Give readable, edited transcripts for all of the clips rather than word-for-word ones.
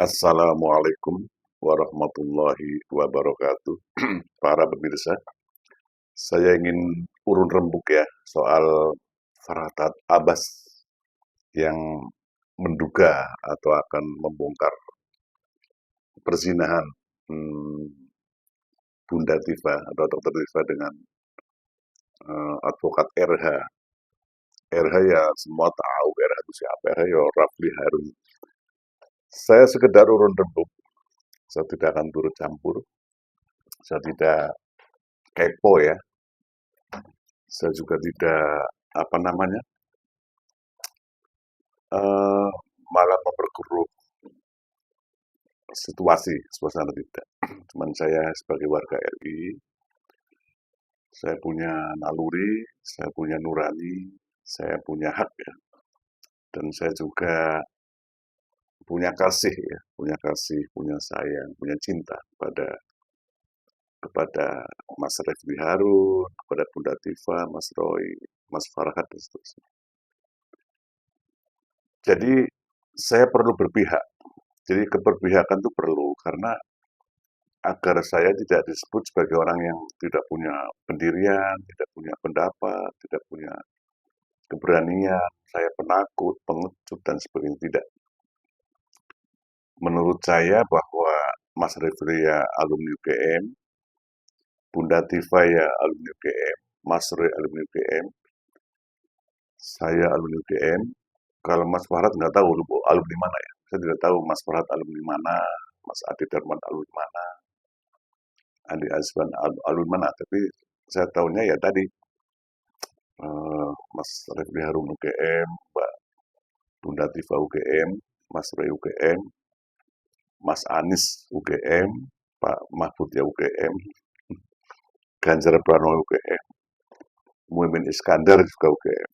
Assalamualaikum warahmatullahi wabarakatuh. Para pemirsa, saya ingin urun rembuk ya soal Farhad Abbas yang menduga atau akan membongkar perzinahan Bunda Tifa atau Dokter Tifa dengan advokat RH. RH ya semua tahu RH itu siapa, RH ya Rafli Harun. Saya sekedar urun rembuk, saya tidak akan turut campur, saya tidak kepo ya, saya juga tidak apa namanya eh, malah memperkeruh situasi suasana tidak. Cuman saya sebagai warga RI, saya punya naluri, saya punya nurani, saya punya hak ya, dan saya juga punya kasih ya, punya sayang, punya cinta kepada Mas Refli Harun, kepada Bunda Tifa, Mas Roy, Mas Farhad dan seterusnya. Jadi saya perlu berpihak. Jadi keberpihakan itu perlu karena agar saya tidak disebut sebagai orang yang tidak punya pendirian, tidak punya pendapat, tidak punya keberanian, saya penakut, pengecut, dan sebagainya. Tidak. Menurut saya bahwa Mas Refli ya alumni UGM, Bunda Tifa ya alumni UGM, Mas Roy alumni UGM, saya alumni UGM. Kalau Mas Farhad nggak tahu alumni mana ya. Saya tidak tahu Mas Farhad alumni mana, Mas Adi Darman alumni mana, Andi Azban alumni mana. Tapi saya tahunya ya tadi Mas Refli Harun UGM, Mbak Bunda Tifa UGM, Mas Roy UGM, Mas Anies UGM, Pak Mahfud ya UGM, Ganjar Pranowo UGM, Muhyiddin Iskandar juga UGM.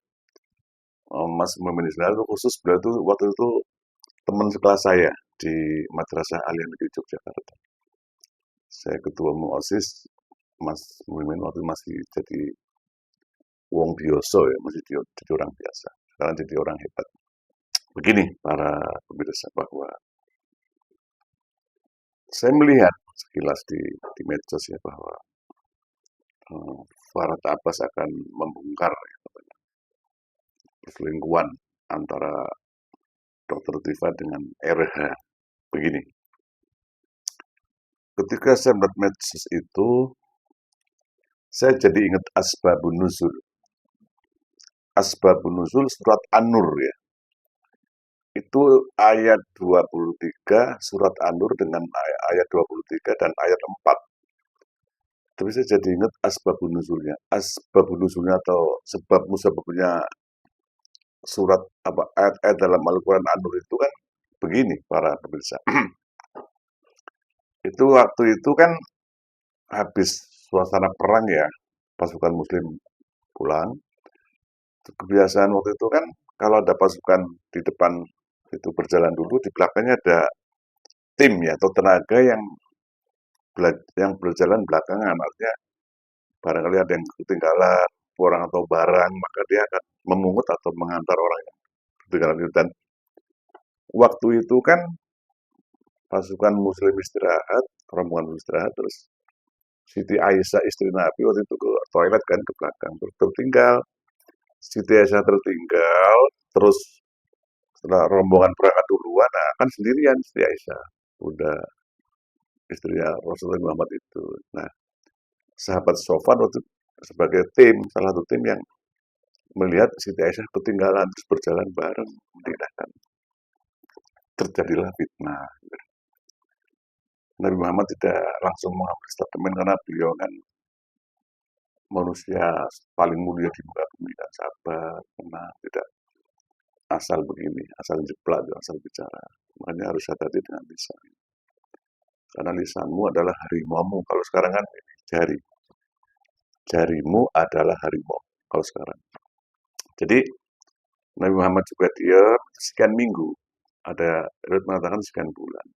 Mas Muhyiddin Iskandar itu khusus beliau itu waktu itu teman sekelas saya di Madrasah Aliyah Negeri Yogyakarta. Saya ketua OSIS, Mas Muhyiddin waktu masih jadi wong biasa ya, masih jadi orang biasa. Sekarang jadi orang hebat. Begini para pemirsa bahwa saya melihat sekilas di medsos ya bahwa Farhad Abbas akan membongkar perselingkuhan antara Dokter Tifa dengan RH. Begini, ketika saya melihat medsos itu, saya jadi ingat Asbabun Nuzul. Asbabun Nuzul surat An-Nur ya. Itu ayat 23 surat An-Nur dengan ayat 23 dan ayat 4. Tapi saya jadi ingat asbabun nuzulnya. Asbabun nuzulnya atau sebab musababnya surat apa ayat-ayat dalam Al-Quran An-Nur itu kan begini para pemirsa. Itu waktu itu kan habis suasana perang ya, pasukan muslim pulang. Kebiasaan waktu itu kan kalau ada pasukan di depan itu berjalan dulu, di belakangnya ada tim ya atau tenaga yang berjalan belakangan. Artinya barangkali ada yang ketinggalan orang atau barang, maka dia akan memungut atau mengantar orang yang ketinggalan itu. Dan waktu itu kan pasukan muslim istirahat, rombongan muslim istirahat, terus Siti Aisyah istri Nabi waktu itu ke toilet kan ke belakang, terus tertinggal. Siti Aisyah tertinggal, terus setelah rombongan berangkat duluan, nah kan sendirian Siti Aisyah, udah istrinya Rasulullah Muhammad itu. Nah, sahabat Sofan waktu sebagai tim, salah satu tim yang melihat Siti Aisyah ketinggalan terus berjalan bareng, meninggalkan. Terjadilah fitnah. Nabi Muhammad tidak langsung mengambil statement karena beliau kan manusia paling mulia di muka bumi dan sabar, tenang, tidak asal begini, asal jeplak, asal bicara. Makanya harus hati-hati dengan lisan. Karena lisanmu adalah harimaumu. Kalau sekarang kan jari. Jarimu adalah harimau. Kalau sekarang. Jadi Nabi Muhammad juga dia sekian minggu. Ada riwayat mengatakan sekian bulan.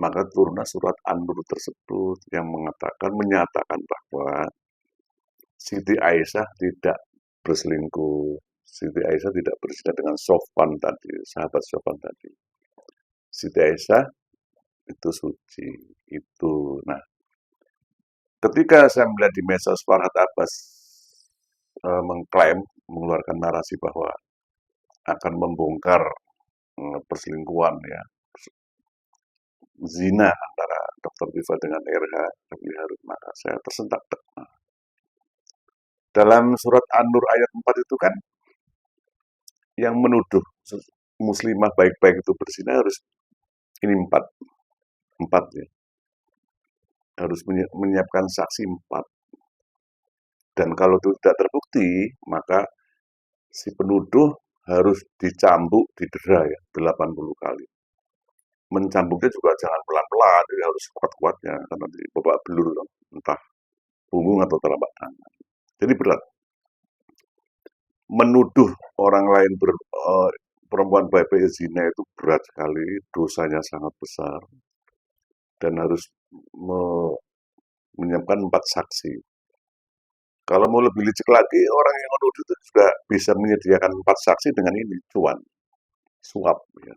Maka turunlah surat An-Nur tersebut yang menyatakan bahwa Siti Aisyah tidak berselingkuh. Siti Aisyah tidak berzina dengan Sofwan tadi, sahabat Sofwan tadi. Siti Aisyah itu suci. Itu. Nah, ketika saya melihat di medsos Farhad Abbas mengklaim, mengeluarkan narasi bahwa akan membongkar perselingkuhan ya, zina antara Dr. Diva dengan RH Refli Harun, maka saya tersentak. Dalam surat An-Nur ayat 4 itu kan yang menuduh muslimah baik-baik itu berzina harus ini empat ya, harus menyiapkan saksi empat. Dan kalau itu tidak terbukti, maka si penuduh harus dicambuk, didera ya 80 kali. Mencambuknya juga jangan pelan-pelan, jadi harus kuat-kuatnya karena nanti babak belur entah punggung atau telapak tangan. Jadi berat. Menuduh orang lain perempuan baik-baik zina itu berat sekali, dosanya sangat besar dan harus menyiapkan 4 saksi. Kalau mau lebih licik lagi, orang yang menuduh itu juga bisa menyediakan 4 saksi dengan ini, cuan, suap. Ya.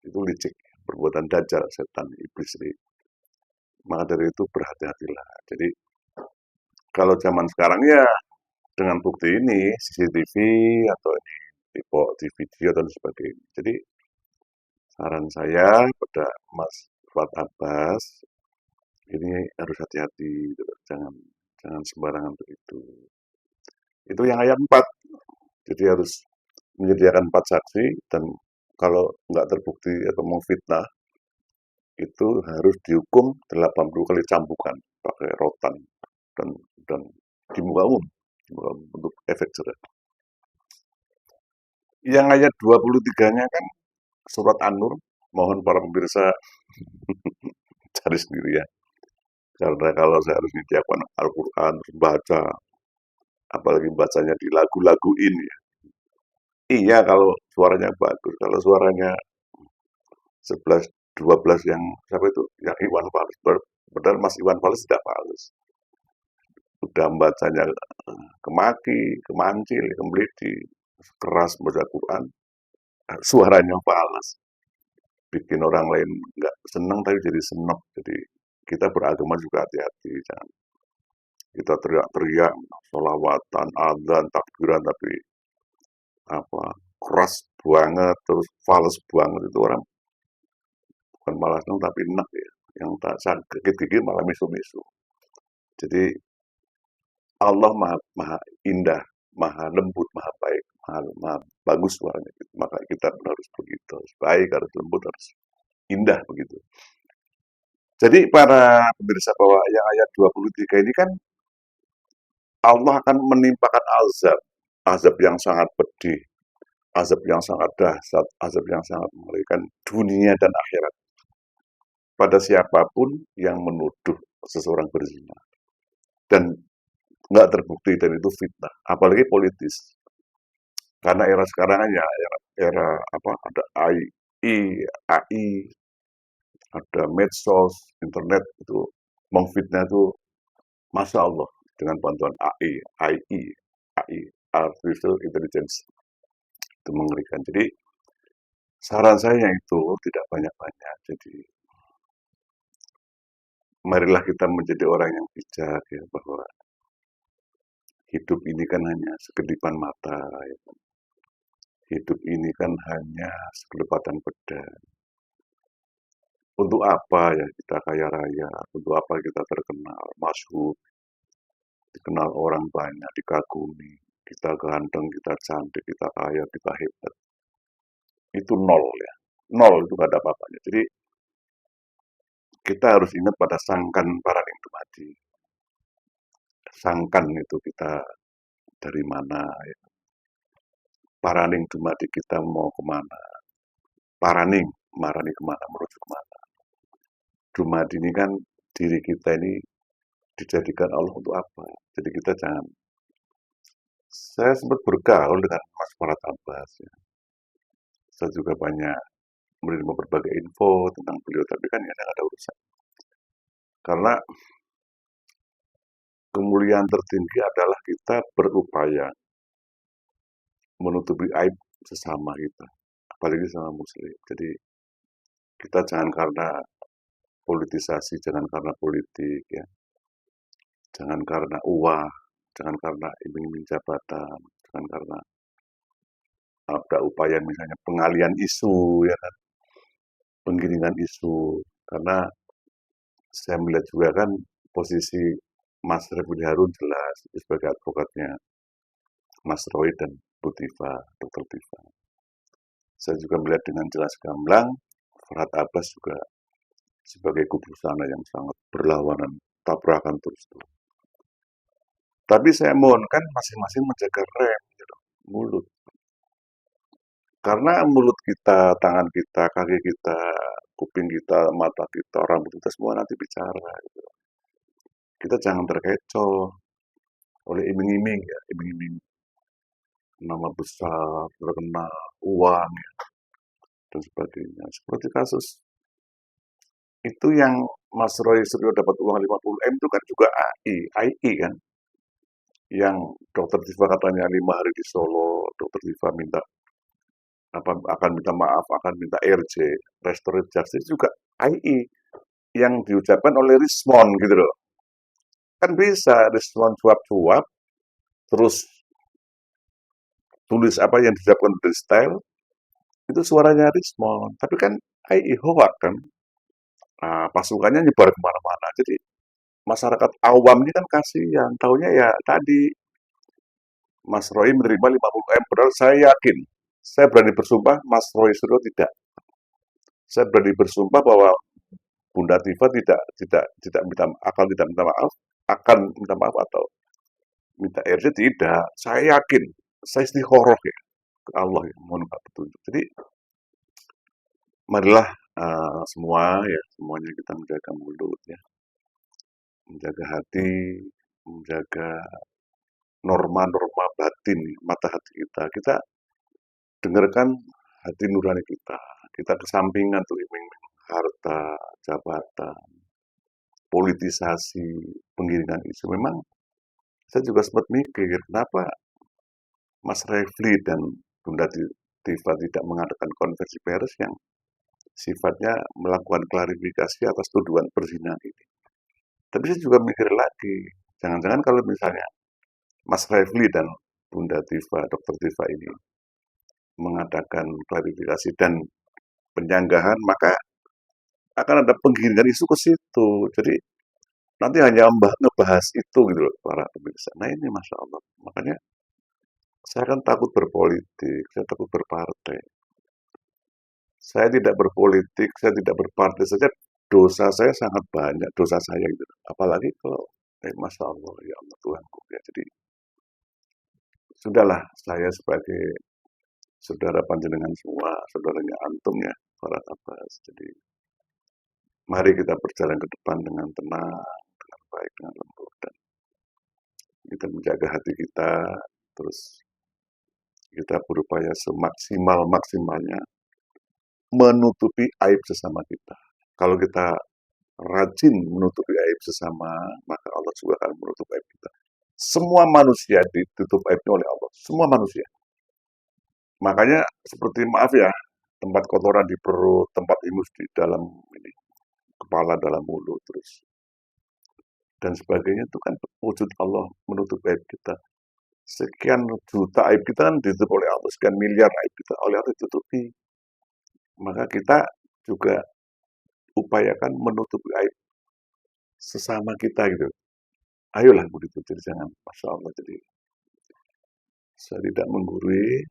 Itu licik, perbuatan dajjal, setan, iblis. Maka dari itu berhati-hatilah. Jadi kalau zaman sekarang ya dengan bukti ini, CCTV atau ini di video dan sebagainya. Jadi saran saya pada Mas Fuad Abbas, ini harus hati-hati, gitu. Jangan sembarangan begitu. Itu yang ayat 4. Jadi harus menyediakan 4 saksi dan kalau nggak terbukti atau memfitnah itu harus dihukum 80 kali cambukan pakai rotan dan dan di muka umum, untuk efek jerah. Yang ayat 23-nya kan surat An-Nur, mohon para pemirsa cari sendiri ya. Karena kalau saya harus menyediakan Al-Quran, baca, apalagi bacanya di lagu-laguin ya. Iya kalau suaranya bagus, kalau suaranya 11, 12 yang siapa itu? Yang Iwan Fals. Padahal Mas Iwan Fals tidak fals. Udah bacanya kemaki, kemancil, kemblidi, keras baca Quran, suaranya fals. Bikin orang lain nggak seneng tapi jadi senok. Jadi kita beragama juga hati-hati, jangan kita teriak-teriak, sholawatan, adzan, takbiran, tapi apa keras banget, terus fals banget itu orang bukan malah seneng tapi enak ya. Yang tak sakit gigi malah misu-misu. Jadi Allah maha indah, maha lembut, maha baik, maha bagus suaranya. Maka kita harus begitu, harus baik, harus lembut, harus indah begitu. Jadi para pemirsa bahwa yang ayat 23 ini kan Allah akan menimpakan azab, azab yang sangat pedih, azab yang sangat dahsyat, azab yang sangat mengerikan dunia dan akhirat pada siapapun yang menuduh seseorang berzina dan nggak terbukti dan itu fitnah, apalagi politis. Karena era sekarang ya era apa ada AI, ada medsos, internet itu memfitnah itu masya Allah dengan bantuan AI, artificial intelligence itu mengerikan. Jadi saran saya itu tidak banyak-banyak. Jadi marilah kita menjadi orang yang bijak ya bahwa hidup ini kan hanya sekedipan mata. Ya. Hidup ini kan hanya sekelebatan pedang. Untuk apa ya kita kaya raya? Untuk apa kita terkenal, masyhur, dikenal orang banyak, dikagumi, kita ganteng, kita cantik, kita kaya, kita hebat. Itu nol ya. Nol itu gak ada apa-apanya. Jadi kita harus ingat pada sangkan paraning dumadi. Sangkan itu kita dari mana ya. Paraning dumadi kita mau kemana. Paraning, marani kemana, menuju kemana. Dumadi ini kan diri kita ini dijadikan Allah untuk apa. Jadi kita jangan. Saya sempat bergaul dengan Mas Farhad Abbas. Ya. Saya juga banyak menerima berbagai info tentang beliau, tapi kan ya ada urusan. Karena kemuliaan tertinggi adalah kita berupaya menutupi aib sesama kita, apalagi sama muslim. Jadi Kita jangan karena politisasi, jangan karena politik ya, jangan karena uang, jangan karena iming-iming jabatan, jangan karena ada upaya misalnya pengalian isu ya kan, penggiringan isu. Karena saya melihat juga kan posisi Mas Refli Harun jelas sebagai advokatnya Mas Roy dan Bu Tifa, Dr. Tifa. Saya juga melihat dengan jelas gamblang Farhad Abbas juga sebagai kubu sana yang sangat berlawanan, tabrakan terus. Tapi saya mohon kan masing-masing menjaga rem, gitu, mulut. Karena mulut kita, tangan kita, kaki kita, kuping kita, mata kita, rambut kita semua nanti bicara. Gitu. Kita jangan terkecoh oleh iming-iming ya, iming-iming nama besar, terkenal, uang ya, dan sebagainya. Seperti kasus itu yang Mas Roy Suryo dapat uang 50 M itu kan juga AI kan, yang Dokter Tifa katanya 5 hari di Solo, Dokter Tifa minta apa akan minta maaf, akan minta RJ, restoratif justice juga AI yang diucapkan oleh Rismon gitu loh. Kan bisa Rismon cuap-cuap, terus tulis apa yang diucapkan dari style, itu suaranya Rismon. Tapi kan AI hoax kan, nah, pasukannya nyebar kemana-mana. Jadi masyarakat awam ini kan kasihan, taunya ya tadi Mas Roy menerima 50 M, padahal saya yakin, saya berani bersumpah Mas Roy Suryo tidak. Saya berani bersumpah bahwa Bunda Tifa tidak minta akan tidak minta maaf, akan minta maaf atau minta RJ tidak. Saya yakin, saya istikharah ya ke Allah ya, mohon petunjuk. Jadi marilah semua ya, semuanya kita menjaga mulut ya, menjaga hati, menjaga norma-norma batin mata hati kita. Kita dengarkan hati nurani kita. Kita kesampingan tuh iming-iming harta, jabatan, politisasi, penggiringan isu. Memang saya juga sempat mikir, kenapa Mas Refli dan Bunda Tifa tidak mengadakan konversi pers yang sifatnya melakukan klarifikasi atas tuduhan perzinahan ini. Tapi saya juga mikir lagi, jangan-jangan kalau misalnya Mas Refli dan Bunda Tifa, Dokter Tifa ini mengadakan klarifikasi dan penyanggahan, maka akan ada penggiringan isu ke situ. Jadi nanti hanya ngebahas itu gitu loh para pemirsa. Nah ini Masya Allah. Makanya saya kan takut berpolitik, saya takut berpartai. Saya tidak berpolitik, saya tidak berpartai saja. Dosa saya sangat banyak, dosa saya gitu. Apalagi kalau, Masya Allah, ya Allah Tuhanku. Ya, jadi, sudahlah saya sebagai saudara panjenengan semua, saudaranya antum ya, para Abbas. Jadi, mari kita berjalan ke depan dengan tenang, dengan baik, dengan lembut. Dan kita menjaga hati kita, terus kita berupaya semaksimal-maksimalnya menutupi aib sesama kita. Kalau kita rajin menutupi aib sesama, maka Allah juga akan menutup aib kita. Semua manusia ditutup aibnya oleh Allah. Semua manusia. Makanya seperti maaf ya, tempat kotoran di perut, tempat ingus di dalam ini, kepala dalam mulut terus dan sebagainya itu kan wujud Allah menutup aib kita. Sekian juta aib kita kan ditutup oleh Allah, sekian miliar aib kita oleh Allah ditutupi. Maka kita juga upayakan menutupi aib sesama kita gitu. Ayolah begitu, jadi jangan, Masya Allah, jadi saya tidak menggurui,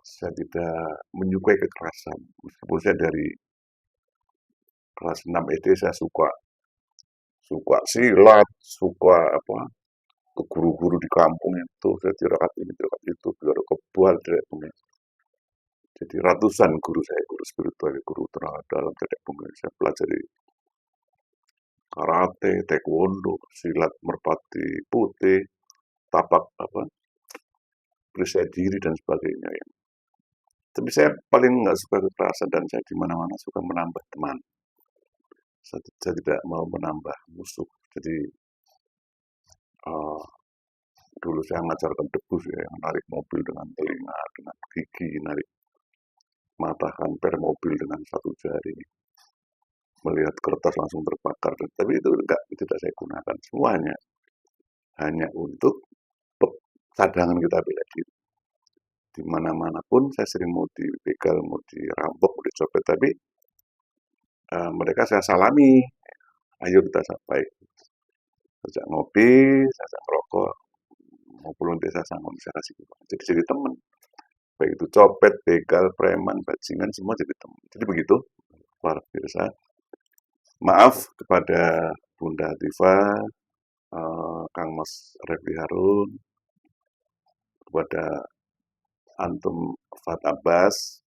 saya tidak menyukai kekerasan. Meskipun saya dari kelas 6 SD saya suka suka silat, suka apa ke guru-guru di kampung itu, saya tirakat ini, tirakat itu, biar kebal, jadi ratusan guru saya, guru spiritual, guru tenaga dalam, tidak mungkin saya pelajari karate, taekwondo, silat merpati putih, tapak apa, perisai diri dan sebagainya ya. Tapi saya paling nggak suka kekerasan dan saya di mana-mana suka menambah teman. Saya tidak mau menambah musuh. Jadi uh, dulu saya mengajarkan debus ya, yang narik mobil dengan telinga, dengan gigi, narik matahkan per mobil dengan satu jari. melihat kertas langsung terbakar, tapi itu enggak, tidak saya gunakan. Semuanya hanya untuk cadangan kita bela diri. Di mana-mana pun saya sering mau dibegal, mau dirampok, mau dicopet, tapi mereka saya salami, ayo kita sampai, sejak ngopi, saya ngerokok, mau pulang desa sama bisa kasih uang. Jadi teman, baik itu copet, begal, preman, bajingan, semua jadi teman. Jadi begitu, luar biasa. Maaf kepada Bunda Tifa, Kang Mas Refli Harun, kepada Antum Fat Abbas,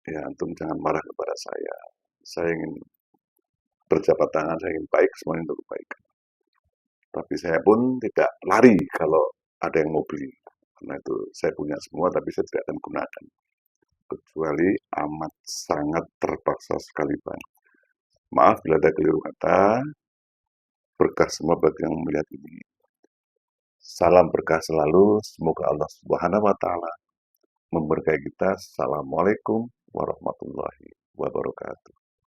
ya Antum jangan marah kepada saya. Saya ingin berjabat tangan, saya ingin baik, semuanya untuk kebaikan. Tapi saya pun tidak lari kalau ada yang mau beli. Karena itu saya punya semua, tapi saya tidak akan gunakan. Kecuali amat sangat terpaksa sekali, Bang. Maaf bila ada keliru kata, berkah semua bagi yang melihat ini. Salam berkah selalu, semoga Allah Subhanahu wa Ta'ala memberkahi kita. Assalamualaikum warahmatullahi wabarakatuh.